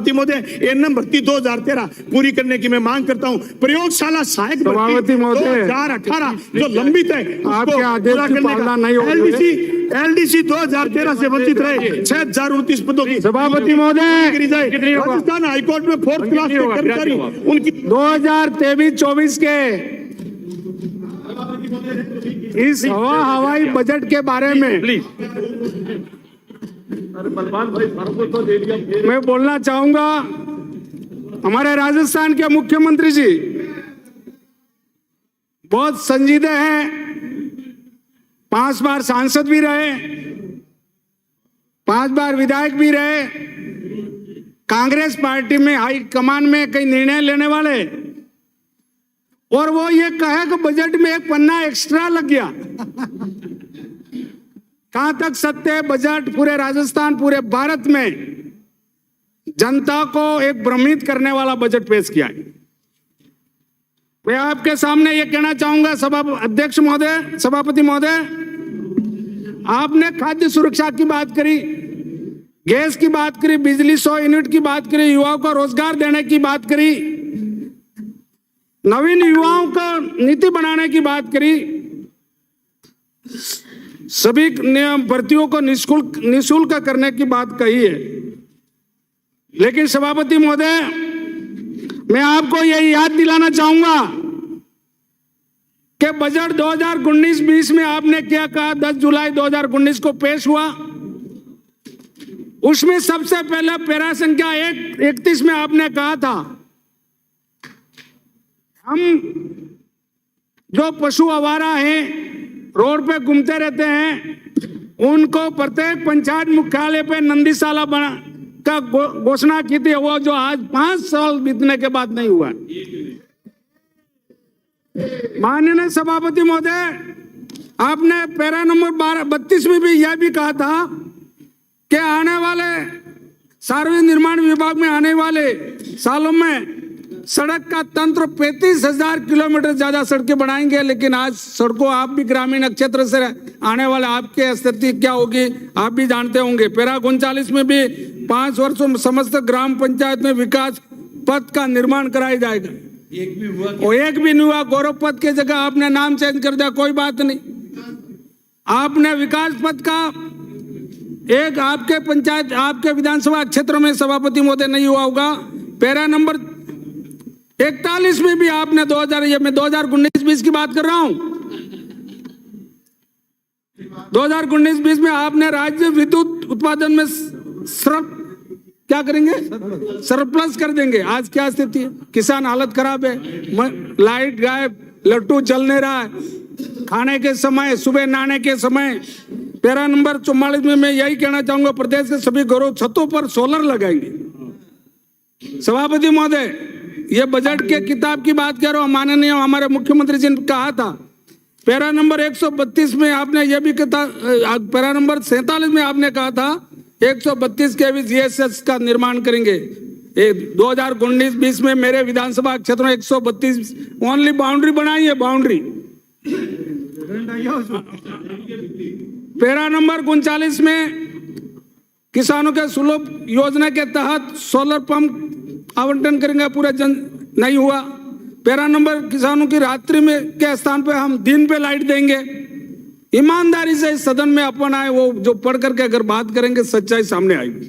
सभापति महोदय, एनएम भर्ती 2013 पूरी करने की मैं मांग करता हूं। प्रयोगशाला सहायक सभापति महोदय 2018 जो लंबित है, आपके आदेश की पालना नहीं हो रही है। एलडीसी 2013 से वंचित रहे 6029 पदों की सभापति महोदय करी जाए। राजस्थान हाईकोर्ट में 4th क्लास के कर्मचारी उनकी 2023-24 के इस हवाई बजट के बारे में मैं बोलना चाहूंगा। हमारे राजस्थान के मुख्यमंत्री जी बहुत संजीदे हैं, 5 बार सांसद भी रहे, 5 बार विधायक भी रहे, कांग्रेस पार्टी में हाई कमान में कई निर्णय लेने वाले, और वो ये कहे कि बजट में एक पन्ना एक्स्ट्रा लग गया। कहां तक सत्य है? बजट पूरे राजस्थान, पूरे भारत में जनता को एक भ्रमित करने वाला बजट पेश किया है। मैं आपके सामने ये कहना चाहूंगा अध्यक्ष महोदय, सभापति महोदय, आपने खाद्य सुरक्षा की बात करी, गैस की बात करी, बिजली 100 यूनिट की बात करी, युवाओं को रोजगार देने की बात करी, नवीन युवाओं को नीति बनाने की बात करी, सभी भर्तियों को निःशुल्क करने की बात कही है। लेकिन सभापति महोदय, मैं आपको यही याद दिलाना चाहूंगा कि बजट 2019-20 में आपने क्या कहा, 10 जुलाई 2019 को पेश हुआ। उसमें सबसे पहले पैरा संख्या 31 में आपने कहा था, हम जो पशु आवारा हैं, रोड पे घूमते रहते हैं, उनको प्रत्येक पंचायत मुख्यालय पे नंदीशाला बना का घोषणा की थी, वो जो आज 5 साल बीतने के बाद नहीं हुआ। माननीय सभापति महोदय, आपने पैरा नंबर 32 में भी यह भी कहा था कि आने वाले सार्वजनिक निर्माण विभाग में आने वाले सालों में सड़क का तंत्र 35,000 किलोमीटर ज्यादा सड़कें बनाएंगे। लेकिन आज सड़कों, आप भी ग्रामीण क्षेत्र से आने वाले, आपके स्थिति क्या होगी आप भी जानते होंगे। पैरा 39 में भी 5 वर्षों में समस्त ग्राम पंचायत में विकास पथ का निर्माण कराया जाएगा। एक भी नहीं हुआ। गौरव पथ की जगह आपने नाम चेंज कर दिया, कोई बात नहीं। आपने विकास पथ का एक आपके पंचायत, आपके विधानसभा क्षेत्र में सभापति महोदय नहीं हुआ होगा। पैरा नंबर 41 में भी आपने 2019-20 की बात कर रहा हूं, 2019-20 में आपने राज्य विद्युत उत्पादन में क्या करेंगे, सरप्लस कर देंगे। आज क्या स्थिति है? किसान हालत खराब है, लाइट गायब, लट्टू चल नहीं रहा है, खाने के समय, सुबह नहाने के समय। पैरा नंबर 44 में मैं यही कहना चाहूंगा, प्रदेश के सभी घरों छतों पर सोलर लगाएंगे। सभापति महोदय, ये बजट के किताब की बात कर रहा हूं। माननीय हमारे मुख्यमंत्री जी ने कहा था, पैरा नंबर 132 में आपने ये भी कहा, पैरा नंबर 47 में आपने कहा था 132 केवी जीएसएस का निर्माण करेंगे। 2019-20 में मेरे विधानसभा क्षेत्र में 132 ओनली बाउंड्री बनाई है, बाउंड्री। पैरा नंबर 39 में किसानों के सुलभ योजना के तहत सोलर पंप आवंटन करेंगे, पूरा नहीं हुआ। पैरा नंबर किसानों की रात्रि में के स्थान पे हम दिन पे लाइट देंगे। ईमानदारी से इस सदन में अपन आए, वो जो पढ़ करके अगर बात करेंगे सच्चाई सामने आएगी।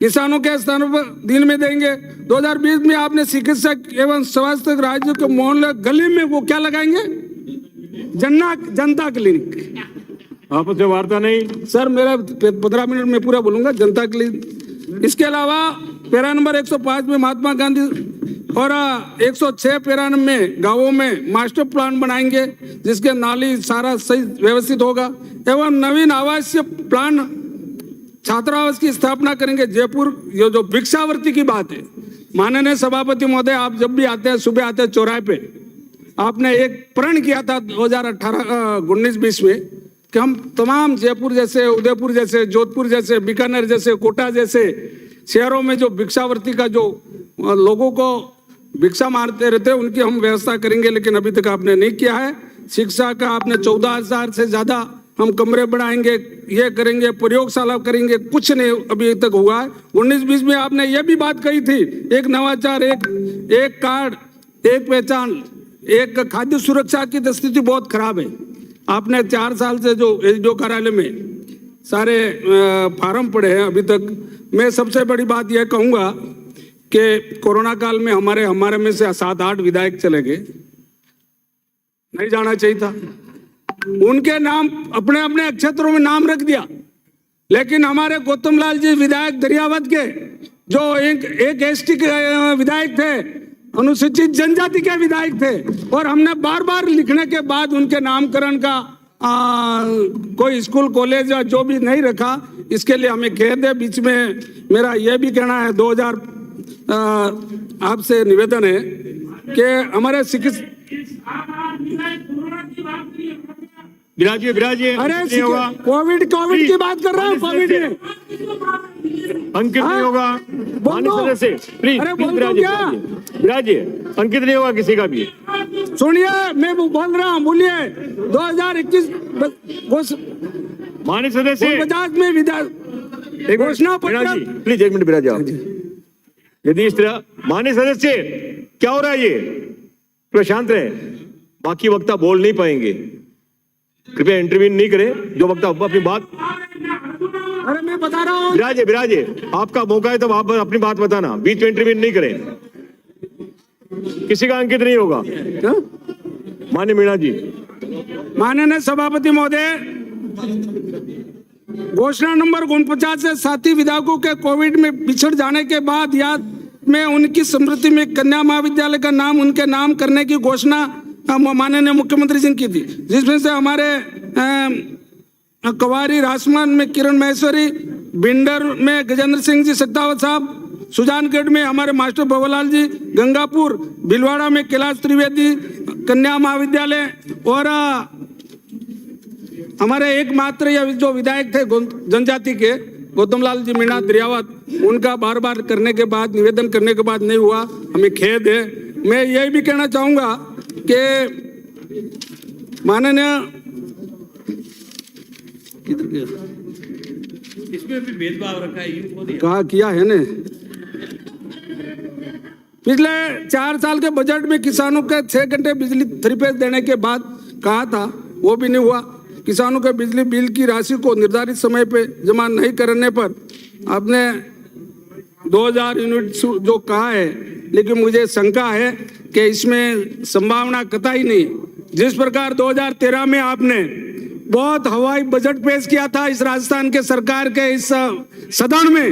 किसानों के स्थानों पर दिन में देंगे। 2020 में आपने चिकित्सक एवं स्वास्थ्य राज्य के मोहल्ले गली में वो क्या लगाएंगे, जनता क्लिनिक। आपसे वार्ता नहीं सर, मेरा 15 मिनट में पूरा बोलूंगा, जनता क्लिनिक। इसके अलावा पैरा नंबर 105 में महात्मा गांधी और 106 पैरा में गांवों में मास्टर प्लान बनाएंगे, जिसके नाली सारा सही व्यवस्थित होगा, एवं नवीन आवासीय प्लान छात्रावास की स्थापना करेंगे। जयपुर, ये जो भिक्षावृत्ति की बात है, माननीय सभापति महोदय, आप जब भी आते हैं, सुबह आते हैं चौराहे पे, आपने एक प्रण किया था 2018-19-20 में कि हम तमाम जयपुर जैसे, उदयपुर जैसे, जोधपुर जैसे, बीकानेर जैसे, कोटा जैसे शहरों में जो भिक्षावृत्ति का जो लोगों को भिक्षा मारते रहते हैं, उनकी हम व्यवस्था करेंगे। लेकिन अभी तक आपने नहीं किया है। शिक्षा का आपने 14,000 से ज्यादा हम कमरे बढ़ाएंगे, ये करेंगे, प्रयोगशाला करेंगे, कुछ नहीं अभी तक हुआ है। 19-20 में आपने ये भी बात कही थी, एक नवाचार, एक कार्ड, एक पहचान, एक खाद्य सुरक्षा की तो स्थिति बहुत खराब है। आपने 4 साल से जो एसडीओ कार्यालय में सारे फार्म पड़े हैं अभी तक। मैं सबसे बड़ी बात यह कहूंगा कि कोरोना काल में हमारे में से 7-8 विधायक चले गए, नहीं जाना चाहिए था। उनके नाम अपने अपने क्षेत्रों में नाम रख दिया, लेकिन हमारे गौतम लाल जी विधायक दरियावत के, जो एक एसटी के विधायक थे, अनुसूचित जनजाति के विधायक थे, और हमने बार बार लिखने के बाद उनके नामकरण का कोई स्कूल कॉलेज या जो भी नहीं रखा। इसके लिए हमें खेद है। बीच में मेरा यह भी कहना है, 2000 आपसे निवेदन है कि हमारे विराजिए अरे कोविड की बात कर रहा हूँ, कोविड में अंकित नहीं होगा। माननीय सदस्य प्लीज विराजिए, अंकित नहीं होगा किसी का भी। सुनिए, मैं बोल रहा हूँ, बोलिए। 2021 माननीय सदस्य 50 में घोषणा पत्र, प्लीज 1 मिनट विराजिए आप। यदि इस तरह माननीय सदस्य क्या हो रहा है, ये थोड़ा शांत रहे, बाकी वक्ता बोल नहीं पाएंगे। कृपया इंटरव्यू नहीं करें, जो वक्ता अपनी बात। अरे मैं बता रहा हूँ, विराजे आपका मौका है, तब आप अपनी बात बताना, बीच में इंटरव्यू नहीं करें। किसी का अंकित नहीं होगा। माननीय मीणा जी। माननीय सभापति महोदय, घोषणा नंबर 49 से साथी विधायकों के कोविड में बिछड़ जाने के बाद याद में उनकी स्मृति में कन्या महाविद्यालय का नाम उनके नाम करने की घोषणा माननीय मुख्यमंत्री जी ने की थी, जिसमें से हमारे कवारी राजमान में किरण महेश्वरी, भिंडर में गजेंद्र सिंह जी सत्तावत साहब, सुजानगढ़ में हमारे मास्टर भवलाल जी, गंगापुर भिलवाड़ा में कैलाश त्रिवेदी कन्या महाविद्यालय, और हमारे एकमात्र या जो विधायक थे जनजाति के गौतम लाल जी मीणा दरियावत, उनका बार बार करने के बाद, निवेदन करने के बाद नहीं हुआ, हमें खेद है। मैं यही भी कहना चाहूंगा कि माननीय इसमें भी भेदभाव रखा है, कहा किया है ने। पिछले 4 साल के बजट में किसानों के 6 घंटे बिजली फ्री पेज देने के बाद कहा था, वो भी नहीं हुआ। किसानों के बिजली बिल की राशि को निर्धारित समय पे जमा नहीं करने पर आपने 2000 यूनिट जो कहा है, लेकिन मुझे शंका है कि इसमें संभावना कतई नहीं। जिस प्रकार 2013 में आपने बहुत हवाई बजट पेश किया था इस राजस्थान के सरकार के इस सदन में,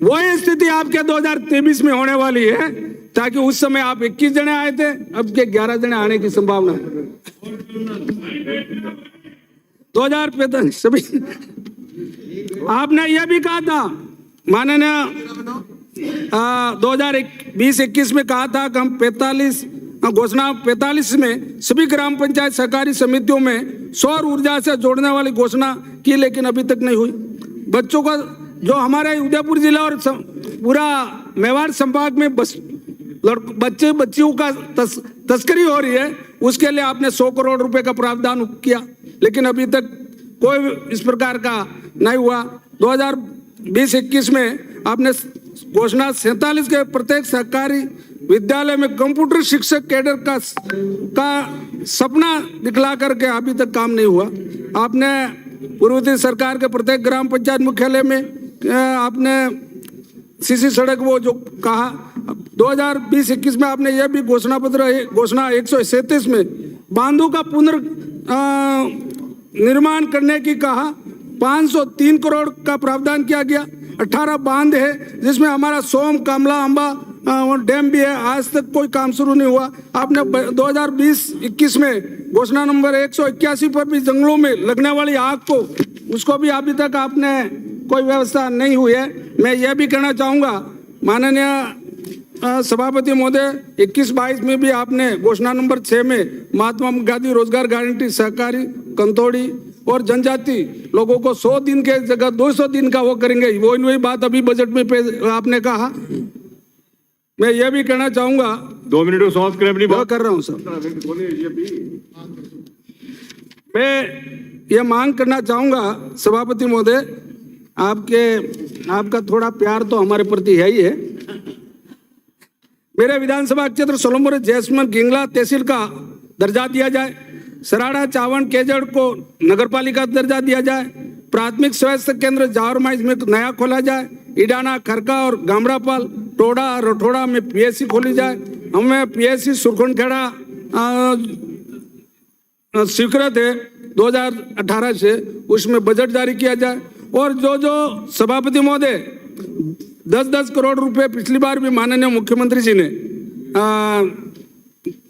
वही स्थिति आपके 2023 में होने वाली है, ताकि उस समय आप 21 जने आए थे, अब के 11 जने आने की संभावना है। 2045 सभी आपने यह भी कहा था, माननीय 2020-21 में कहा था कि हम 45 में सभी ग्राम पंचायत सहकारी समितियों में सौर ऊर्जा से जोड़ने वाली घोषणा की, लेकिन अभी तक नहीं हुई। बच्चों का जो हमारे उदयपुर जिला और पूरा मेवाड़ संभाग में बच्चे बच्चियों का तस्करी हो रही है, उसके लिए आपने 100 करोड़ रुपए का प्रावधान किया, लेकिन अभी तक कोई इस प्रकार का नहीं हुआ। 2020-21 में आपने घोषणा 47 के प्रत्येक सरकारी विद्यालय में कंप्यूटर शिक्षक कैडर का सपना दिखला करके अभी तक काम नहीं हुआ। आपने पूर्ववर्ती सरकार के प्रत्येक ग्राम पंचायत मुख्यालय में आपने सीसी सड़क वो जो कहा। 2020-21 में आपने यह भी घोषणा 137 में बांधों का निर्माण करने की कहा। 503 करोड़ का प्रावधान किया गया। 18 बांध है, जिसमें हमारा सोम, कामला, अंबा डैम भी है। आज तक कोई काम शुरू नहीं हुआ। आपने 2020-21 में घोषणा नंबर 181 पर भी जंगलों में लगने वाली आग को, उसको भी अभी तक आपने कोई व्यवस्था नहीं हुई है। मैं यह भी कहना चाहूँगा माननीय सभापति महोदय, 21-22 में भी आपने घोषणा नंबर 6 में महात्मा गांधी रोजगार गारंटी, सहकारी, कंथोड़ी और जनजाति लोगों को 100 दिन के जगह 200 दिन का वो करेंगे। वही बात अभी बजट में आपने कहा। मैं यह भी कहना चाहूंगा, 2 मिनट में समाप्त करें अपनी बात। कर रहा हूं सर। मैं ये मांग करना चाहूंगा सभापति महोदय, आपका थोड़ा प्यार तो हमारे प्रति है ही है। मेरे विधानसभा क्षेत्र सोलंपुर जैसमल गिंगला तहसील का दर्जा दिया जाए, सराड़ा चावण केजड़ को नगरपालिका दर्जा दिया जाए, प्राथमिक स्वास्थ्य केंद्र जावरमाइज में नया खोला जाए, इडाना खरका और गामड़ापाल टोड़ा रठोड़ा में पीएससी खोली जाए, हमें पीएससी सुरखंडखेड़ा स्वीकृत है 2018 से, उसमें बजट जारी किया जाए। और जो सभापति महोदय 10-10 करोड़ रुपए पिछली बार भी माननीय मुख्यमंत्री जी ने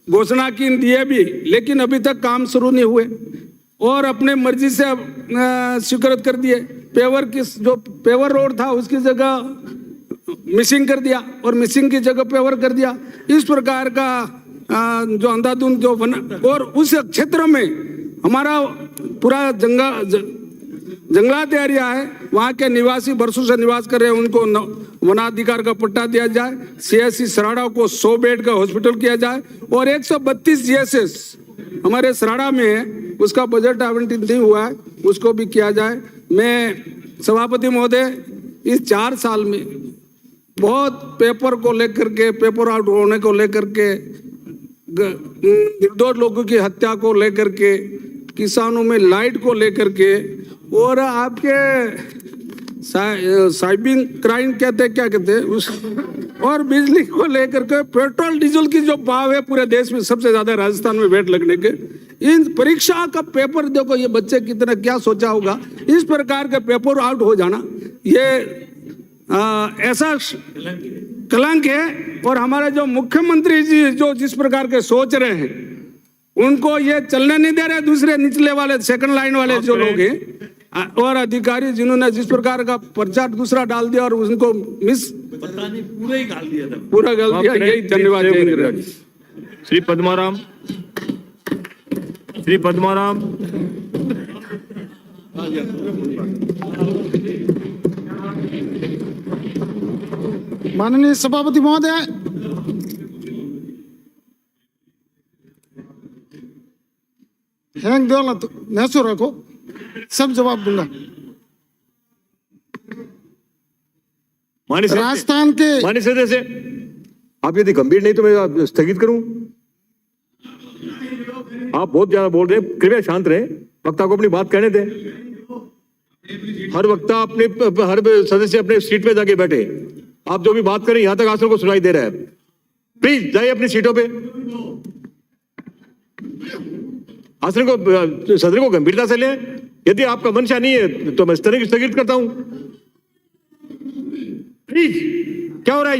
घोषणा की दिए भी, लेकिन अभी तक काम शुरू नहीं हुए और अपने मर्जी से स्वीकृत कर दिए। पेवर की जो पेवर रोड था उसकी जगह मिसिंग कर दिया और मिसिंग की जगह पेवर कर दिया। इस प्रकार का जो अंधाधुंध जो और उस क्षेत्र में हमारा पूरा जंगलात एरिया है, वहाँ के निवासी वर्षों से निवास कर रहे हैं, उनको वनाधिकार का पट्टा दिया जाए, सीएससी सराड़ा को 100 बेड का हॉस्पिटल किया जाए और 132 जीएसएस हमारे सराड़ा में है, उसका बजट आवंटित नहीं हुआ है, उसको भी किया जाए। मैं सभापति महोदय इस 4 साल में बहुत पेपर को लेकर के, पेपर आउट होने को लेकर के, निर्दोष लोगों की हत्या को लेकर के, किसानों में लाइट को लेकर के और आपके साइबिंग क्राइम कहते हैं, क्या कहते हैं उस, और बिजली को लेकर के, पेट्रोल डीजल की जो भाव है पूरे देश में सबसे ज्यादा राजस्थान में वेट लगने के, इन परीक्षा का पेपर देखो ये बच्चे कितना क्या सोचा होगा, इस प्रकार के पेपर आउट हो जाना ये ऐसा कलंक है। और हमारे जो मुख्यमंत्री जी जो जिस प्रकार के सोच रहे हैं उनको ये चलने नहीं दे रहे, दूसरे निचले वाले सेकंड लाइन वाले जो लोग हैं और अधिकारी जिन्होंने जिस प्रकार का पर्चा दूसरा डाल दिया और उनको पता नहीं पूरा ही गाल दिया था, पूरा गाल दिया। यही धन्यवाद। श्री पद्माराम, श्री पद्माराम, माननीय सभापति महोदय, हैंग देवला तो नैसो रखो, सब जवाब दूंगा। राजस्थान के माननीय सदस्य, आप यदि गंभीर नहीं तो मैं स्थगित करूं। आप बहुत ज्यादा बोल रहे हैं, कृपया शांत रहे, वक्ता को अपनी बात कहने दें। हर वक्ता अपने, हर सदस्य अपने सीट पे जाके बैठे। आप जो भी बात करें यहां तक आसन को सुनाई दे रहा है। प्लीज जाइए अपनी सीटों पे। आसन को, सदन को गंभीरता से लें। यदि आपका मंशा नहीं है तो मैं स्थगित करता हूं। प्लीज, क्या हो रहा है ये?